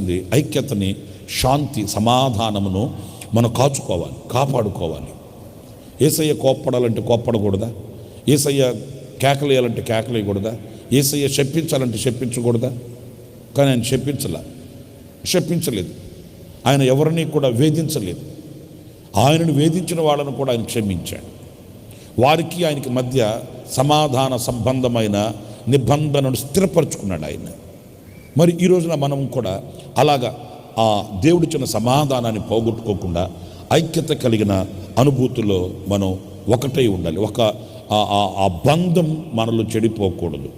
తెలియజేస్తుంది, ఐక్యతని, శాంతి, సమాధానమును మనం కాపాడుకోవాలి. యేసయ్య కోప్పడాలంటే కోప్పడకూడదా? యేసయ్య కేకలేయాలంటే కేకలేయకూడదా? యేసయ్య శప్పించాలంటే శప్పించకూడదా? కానీ ఆయన శప్పించలేదు. ఆయన ఎవరిని కూడా వేధించలేదు. ఆయనను వేధించిన వాళ్ళను కూడా ఆయన క్షమించాడు. వారికి ఆయనకి మధ్య సమాధాన సంబంధమైన నిబంధనను స్థిరపరచుకున్నాడు ఆయన. మరి ఈ రోజున మనం కూడా అలాగా ఆ దేవుడిచ్చిన సమాధానాన్ని పోగొట్టుకోకుండా ఐక్యత కలిగిన అనుభూతిలో మనం ఒకటై ఉండాలి. ఆ బంధం మనలో చెడిపోకూడదు.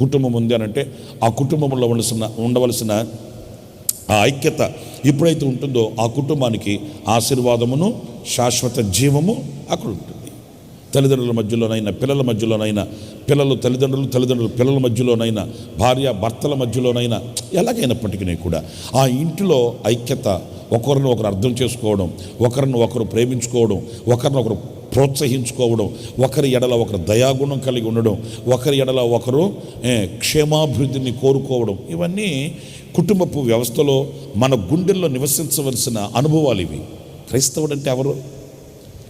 కుటుంబం ఉంది అనంటే ఆ కుటుంబంలో ఉండవలసిన ఆ ఐక్యత ఎప్పుడైతే ఉంటుందో ఆ కుటుంబానికి ఆశీర్వాదమును, శాశ్వత జీవము అక్కడ ఉంటుంది. తల్లిదండ్రుల మధ్యలోనైనా, పిల్లల మధ్యలోనైనా, పిల్లలు తల్లిదండ్రులు పిల్లల మధ్యలోనైనా, భార్య భర్తల మధ్యలోనైనా, ఎలాగైనప్పటికీ కూడా ఆ ఇంటిలో ఐక్యత, ఒకరిని ఒకరు అర్థం చేసుకోవడం, ఒకరిని ఒకరు ప్రేమించుకోవడం, ఒకరిని ఒకరు ప్రోత్సహించుకోవడం, ఒకరి ఎడల ఒకరు దయాగుణం కలిగి ఉండడం, ఒకరి ఎడల ఒకరు క్షేమాభివృద్ధిని కోరుకోవడం, ఇవన్నీ కుటుంబపు వ్యవస్థలో మన గుండెల్లో నివసించవలసిన అనుభవాలు ఇవి. క్రైస్తవుడు అంటే ఎవరు?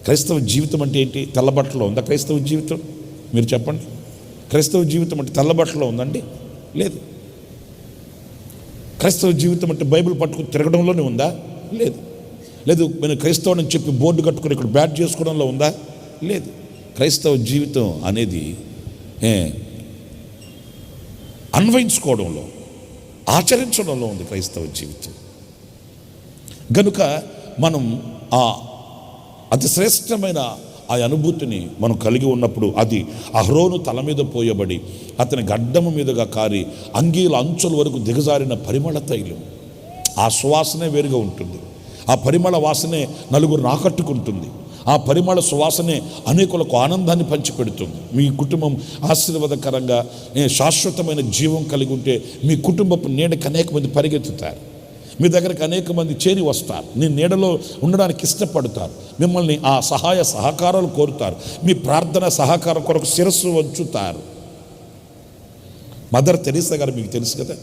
క్రైస్తవ జీవితం అంటే ఏంటి? తెల్లబట్టలో ఉందా క్రైస్తవ జీవితం? మీరు చెప్పండి. క్రైస్తవ జీవితం అంటే తెల్లబట్టలో ఉందండి? లేదు. క్రైస్తవ జీవితం అంటే బైబిల్ పట్టుకుని తిరగడంలోనే ఉందా? లేదు. నేను క్రైస్తవుడు అని చెప్పి బోర్డు కట్టుకుని ఇక్కడ బ్యాట్ చేసుకోవడంలో ఉందా? లేదు. క్రైస్తవ జీవితం అనేది అన్వయించుకోవడంలో, ఆచరించడంలో ఉంది క్రైస్తవ జీవితం. గనుక మనం అతి శ్రేష్టమైన ఆ అనుభూతిని మనం కలిగి ఉన్నప్పుడు అది అహరోను తల మీద పోయబడి అతని గడ్డము మీదుగా కారి అంగీల అంచుల వరకు దిగజారిన పరిమళ తైలం, ఆ సువాసనే వేరుగా ఉంటుంది. ఆ పరిమళ వాసనే నలుగురిని ఆకట్టుకుంటుంది. ఆ పరిమళ సువాసనే అనేకులకు ఆనందాన్ని పంచిపెడుతుంది. మీ కుటుంబం ఆశీర్వాదకరంగా శాశ్వతమైన జీవం కలిగి ఉంటే మీ కుటుంబపు నీడకి అనేక మంది పరిగెత్తుతారు. మీ దగ్గరికి అనేక మంది చేరి వస్తారు. నీ నీడలో ఉండడానికి ఇష్టపడతారు. మిమ్మల్ని ఆ సహాయ సహకారాలు కోరుతారు. మీ ప్రార్థన సహకారం కొరకు శిరస్సు వంచుతారు. మదర్ తెరీసా గారు మీకు తెలుసు కదా.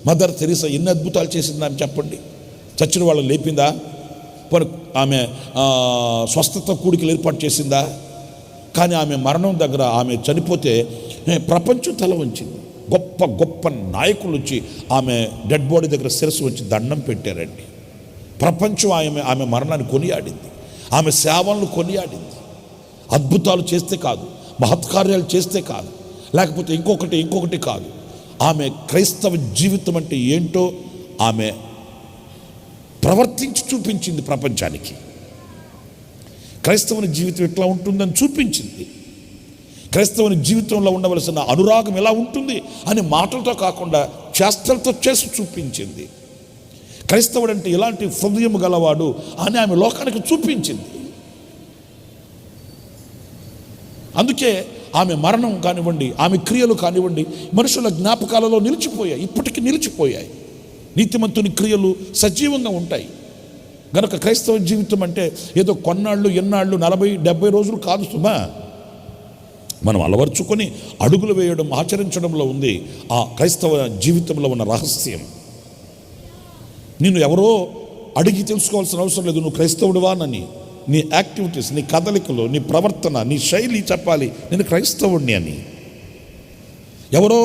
మదర్ తెరీసా ఎన్ని అద్భుతాలు చేసిందా అని చెప్పండి. చచ్చిన వాళ్ళు లేపిందా? ఆమె స్వస్థత కూడికలు ఏర్పాటు చేసిందా? కానీ ఆమె మరణం దగ్గర ఆమె చనిపోతే ప్రపంచం తల వంచింది. గొప్ప గొప్ప నాయకులు వచ్చి ఆమె డెడ్ బాడీ దగ్గర శిరస్సు వచ్చి దండం పెట్టారండి. ప్రపంచం ఆమె మరణాన్ని కొనియాడింది. ఆమె సేవలను కొనియాడింది. అద్భుతాలు చేస్తే కాదు, మహత్కార్యాలు చేస్తే కాదు, లేకపోతే ఇంకొకటి కాదు. ఆమె క్రైస్తవ జీవితం అంటే ఏంటో ఆమె ప్రవర్తించి చూపించింది ప్రపంచానికి. క్రైస్తవుని జీవితం ఎట్లా ఉంటుందని చూపించింది. క్రైస్తవుని జీవితంలో ఉండవలసిన అనురాగం ఎలా ఉంటుంది అని మాటలతో కాకుండా చేష్టలతో చేసి చూపించింది. క్రైస్తవుడు అంటే ఇలాంటి హృదయం గలవాడు అని ఆమె లోకానికి చూపించింది. అందుకే ఆమె మరణం కానివ్వండి, ఆమె క్రియలు కానివ్వండి, మనుషుల జ్ఞాపకాలలో నిలిచిపోయాయి. ఇప్పటికీ నిలిచిపోయాయి. నీతిమంతుని క్రియలు సజీవంగా ఉంటాయి. గనుక క్రైస్తవ జీవితం అంటే ఏదో కొన్నాళ్ళు, ఎన్నాళ్ళు, 40-70 రోజులు కాదు సుమా. మనం అలవర్చుకొని అడుగులు వేయడం, ఆచరించడంలో ఉంది ఆ క్రైస్తవ జీవితంలో ఉన్న రహస్యం. నిన్ను ఎవరో అడిగి తెలుసుకోవాల్సిన అవసరం లేదు నువ్వు క్రైస్తవుడివానని. నీ యాక్టివిటీస్, నీ కదలికలు, నీ ప్రవర్తన, నీ శైలి చెప్పాలి నేను క్రైస్తవుడిని అని. ఎవరో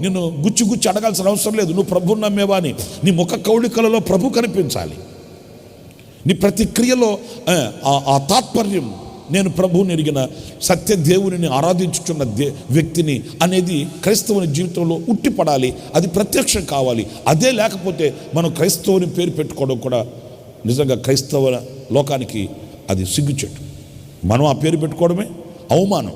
నిన్ను గుచ్చి అడగాల్సిన అవసరం లేదు నువ్వు ప్రభువుని నమ్మేవా అని. నీ ముఖ కౌళికలలో ప్రభు కనిపించాలి. నీ ప్రతి క్రియలో ఆ తాత్పర్యం, నేను ప్రభువుని ఎరిగిన సత్య దేవుని ఆరాధించుచున్న వ్యక్తిని అనేది క్రైస్తవుని జీవితంలో ఉట్టిపడాలి. అది ప్రత్యక్షం కావాలి. అదే లేకపోతే మనం క్రైస్తవుని పేరు పెట్టుకోవడం కూడా నిజంగా క్రైస్తవ లోకానికి అది సిగ్గుచెట్టు. మనం ఆ పేరు పెట్టుకోవడమే అవమానం.